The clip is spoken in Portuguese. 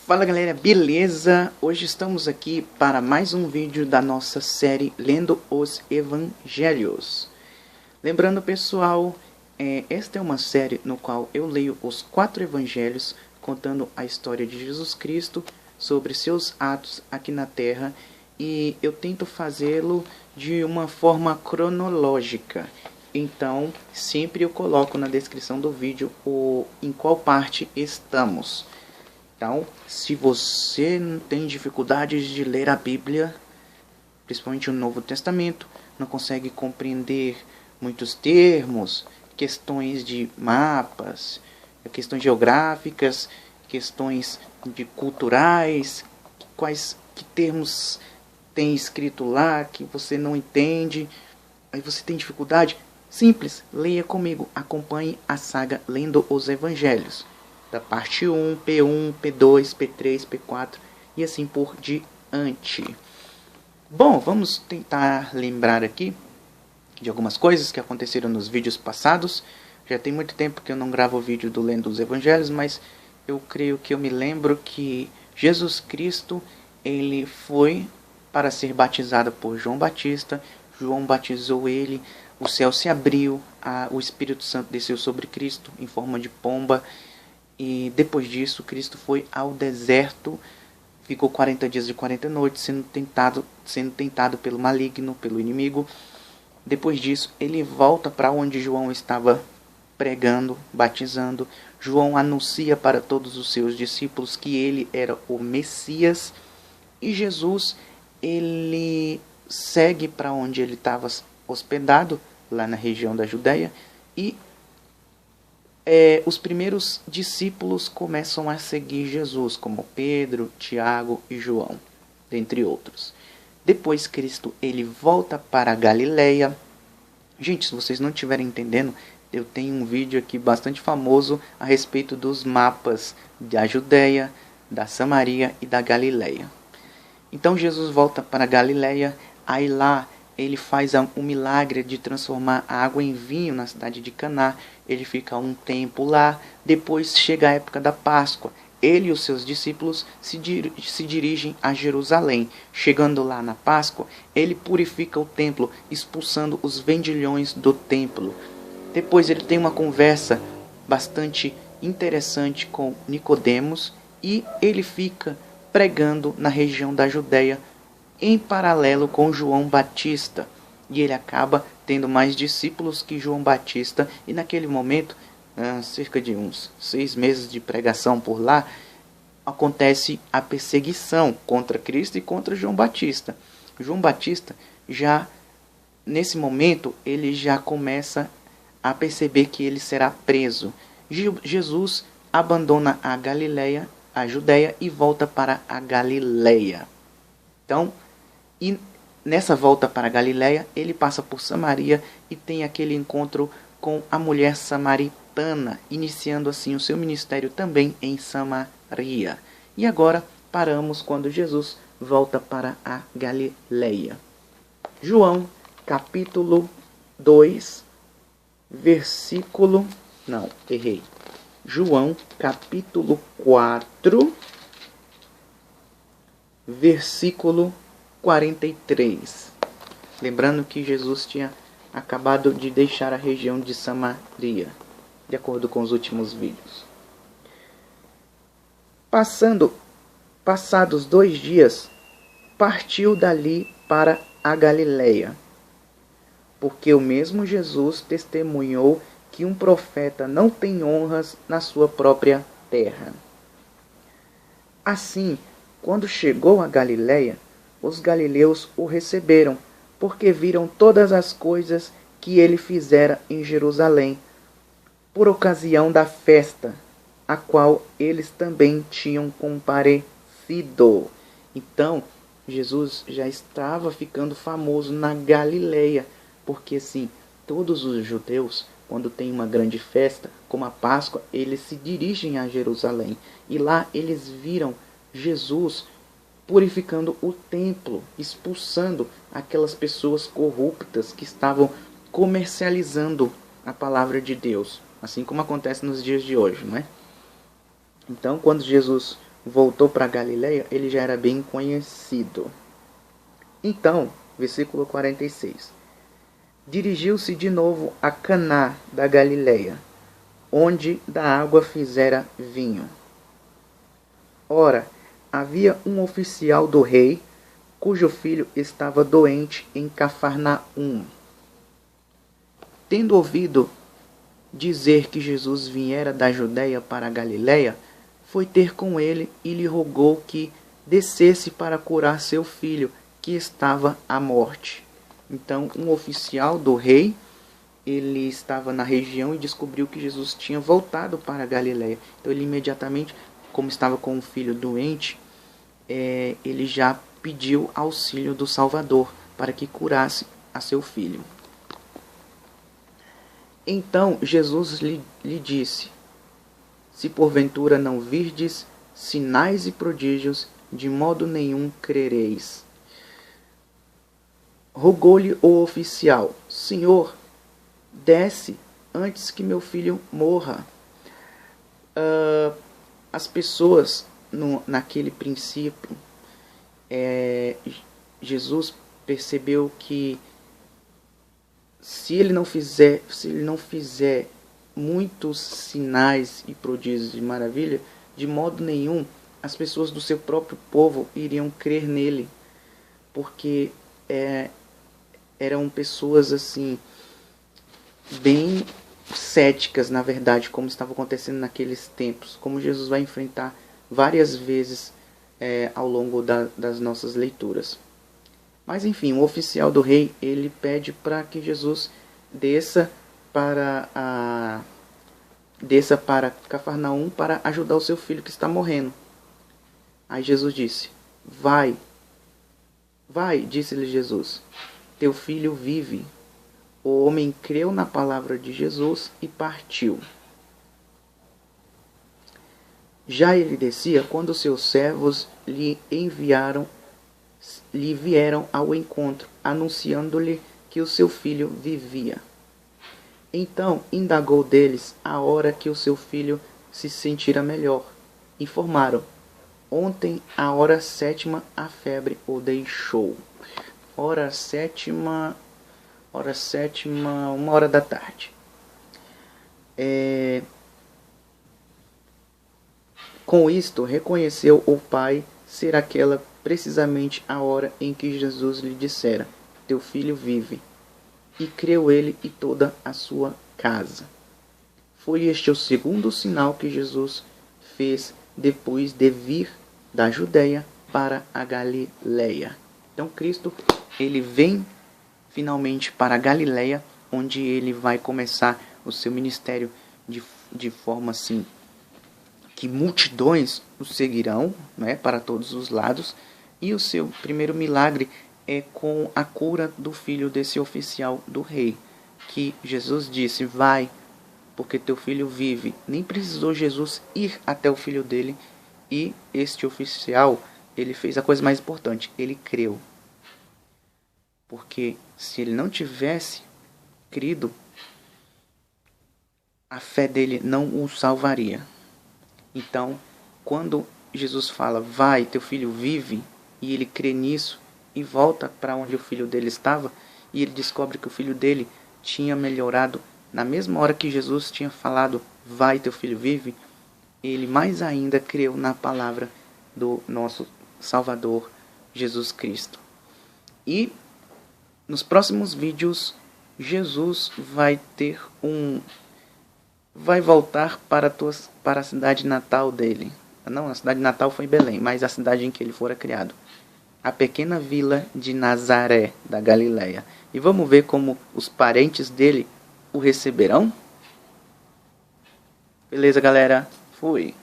Fala galera, beleza? Hoje estamos aqui para mais um vídeo da nossa série Lendo os Evangelhos. Lembrando pessoal, esta é uma série no qual eu leio os 4 evangelhos contando a história de Jesus Cristo sobre seus atos aqui na Terra, e eu tento fazê-lo de uma forma cronológica. Então sempre eu coloco na descrição do vídeo em qual parte estamos. Então, se você não tem dificuldades de ler a Bíblia, principalmente o Novo Testamento, não consegue compreender muitos termos, questões de mapas, questões geográficas, questões de culturais, que termos tem escrito lá que você não entende, aí você tem dificuldade, simples, leia comigo, acompanhe a saga Lendo os Evangelhos. Da parte 1, P1, P2, P3, P4 e assim por diante. Bom, vamos tentar lembrar aqui de algumas coisas que aconteceram nos vídeos passados. Já tem muito tempo que eu não gravo o vídeo do Lendo os Evangelhos, mas eu creio que eu me lembro que Jesus Cristo, ele foi para ser batizado por João Batista. João batizou ele, o céu se abriu, o Espírito Santo desceu sobre Cristo em forma de pomba. E depois disso, Cristo foi ao deserto, ficou 40 dias e 40 noites sendo tentado pelo maligno, pelo inimigo. Depois disso, ele volta para onde João estava pregando, batizando. João anuncia para todos os seus discípulos que ele era o Messias. E Jesus, ele segue para onde ele estava hospedado, lá na região da Judéia, e os primeiros discípulos começam a seguir Jesus, como Pedro, Tiago e João, dentre outros. Depois Cristo ele volta para a Galileia. Gente, se vocês não estiverem entendendo, eu tenho um vídeo aqui bastante famoso a respeito dos mapas da Judéia, da Samaria e da Galileia. Então Jesus volta para a Galileia, aí lá ele faz um milagre de transformar a água em vinho na cidade de Caná. Ele fica um tempo lá. Depois chega a época da Páscoa. Ele e os seus discípulos se dirigem a Jerusalém. Chegando lá na Páscoa, ele purifica o templo, expulsando os vendilhões do templo. Depois ele tem uma conversa bastante interessante com Nicodemos, e ele fica pregando na região da Judéia, em paralelo com João Batista, e ele acaba tendo mais discípulos que João Batista, e naquele momento, cerca de uns 6 meses de pregação por lá, acontece a perseguição contra Cristo e contra João Batista. João Batista, já nesse momento, ele já começa a perceber que ele será preso. Jesus abandona a Galileia, a Judéia, e volta para a Galileia. Então, e nessa volta para a Galileia, ele passa por Samaria e tem aquele encontro com a mulher samaritana, iniciando assim o seu ministério também em Samaria. E agora paramos quando Jesus volta para a Galileia. João, capítulo 2, versículo... Não, errei. João, capítulo 4, versículo 43. Lembrando que Jesus tinha acabado de deixar a região de Samaria, de acordo com os últimos vídeos. Passados 2 dias, partiu dali para a Galileia, porque o mesmo Jesus testemunhou que um profeta não tem honras na sua própria terra. Assim, quando chegou a Galileia, os galileus o receberam, porque viram todas as coisas que ele fizera em Jerusalém, por ocasião da festa, a qual eles também tinham comparecido. Então, Jesus já estava ficando famoso na Galileia, porque assim, todos os judeus, quando tem uma grande festa, como a Páscoa, eles se dirigem a Jerusalém, e lá eles viram Jesus purificando o templo, expulsando aquelas pessoas corruptas que estavam comercializando a palavra de Deus, assim como acontece nos dias de hoje, não é? Então, quando Jesus voltou para Galileia, ele já era bem conhecido. Então, versículo 46. Dirigiu-se de novo a Caná da Galileia, onde da água fizera vinho. Ora, havia um oficial do rei, cujo filho estava doente em Cafarnaum. Tendo ouvido dizer que Jesus viera da Judeia para a Galileia, foi ter com ele e lhe rogou que descesse para curar seu filho, que estava à morte. Então, um oficial do rei, ele estava na região e descobriu que Jesus tinha voltado para a Galileia. Então, ele imediatamente, como estava com um filho doente, ele já pediu auxílio do Salvador para que curasse a seu filho. Então Jesus lhe disse: se porventura não virdes sinais e prodígios, de modo nenhum crereis. Rogou-lhe o oficial: Senhor, desce antes que meu filho morra. As pessoas, naquele princípio, Jesus percebeu que se ele não fizer muitos sinais e prodígios de maravilha, de modo nenhum as pessoas do seu próprio povo iriam crer nele, porque eram pessoas assim bem céticas, na verdade, como estava acontecendo naqueles tempos, como Jesus vai enfrentar várias vezes ao longo das nossas leituras. Mas enfim, o oficial do rei, ele pede para que Jesus desça para Cafarnaum para ajudar o seu filho que está morrendo. Aí Jesus disse: vai, disse-lhe Jesus, teu filho vive. O homem creu na palavra de Jesus e partiu. Já ele descia quando seus servos lhe vieram ao encontro, anunciando-lhe que o seu filho vivia. Então indagou deles a hora que o seu filho se sentira melhor. Informaram: ontem, à hora 7ª, a febre o deixou. Hora 7ª, 1h da tarde. Com isto, reconheceu o pai ser aquela precisamente a hora em que Jesus lhe dissera: teu filho vive. E creu ele e toda a sua casa. Foi este o segundo sinal que Jesus fez depois de vir da Judeia para a Galileia. Então Cristo, ele vem finalmente para a Galileia, onde ele vai começar o seu ministério de forma assim que multidões o seguirão, né, para todos os lados. E o seu primeiro milagre é com a cura do filho desse oficial do rei, que Jesus disse: vai, porque teu filho vive. Nem precisou Jesus ir até o filho dele, e este oficial, ele fez a coisa mais importante: ele creu. Porque se ele não tivesse crido, a fé dele não o salvaria. Então, quando Jesus fala: vai, teu filho vive, e ele crê nisso e volta para onde o filho dele estava, e ele descobre que o filho dele tinha melhorado na mesma hora que Jesus tinha falado: vai, teu filho vive, ele mais ainda creu na palavra do nosso Salvador Jesus Cristo. E nos próximos vídeos, Jesus vai voltar para a cidade natal dele. Não, a cidade natal foi Belém, mas a cidade em que ele fora criado, a pequena vila de Nazaré, da Galileia. E vamos ver como os parentes dele o receberão? Beleza, galera? Fui!